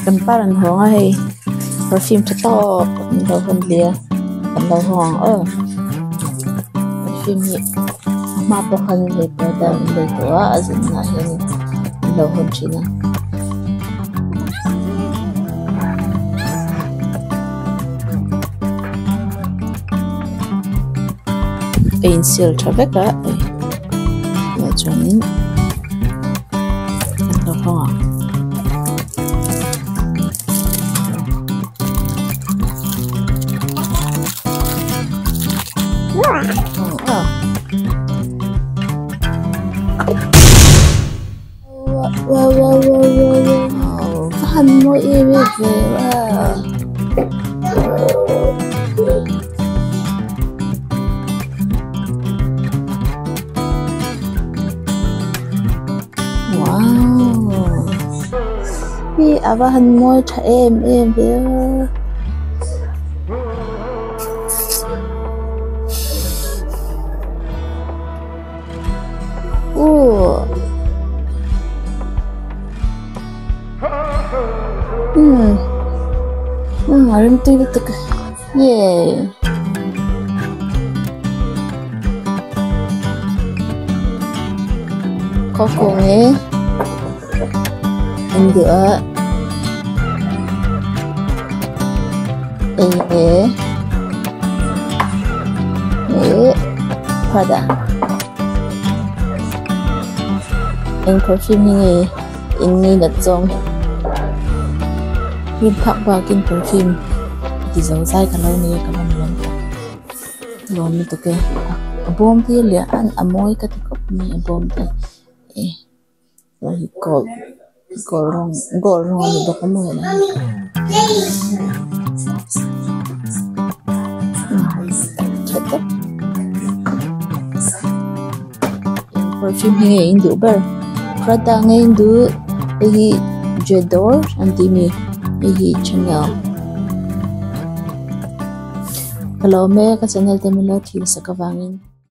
kan paran hong ai perfume to top lo hon lia kan lo hong perfume ni ma po khan le pada le to azin na hen lo hon china pencil thaveka ya chuanin lo hong wow han mo ewe wow hi aba han mo tha em ve arim tu lutuk yeah koko ni enggak pada yang perfume ini datang Rin pak bakin perfume di zai kalau ni kalau lawm ni tu ke bom dia lian amoy katikop ni bom tu lagi gold ni dok amoy lah cakap perfume ni indu ber prada ni indu lagi Dior anti mi channel kalau me ka channel te milo thil sakawangin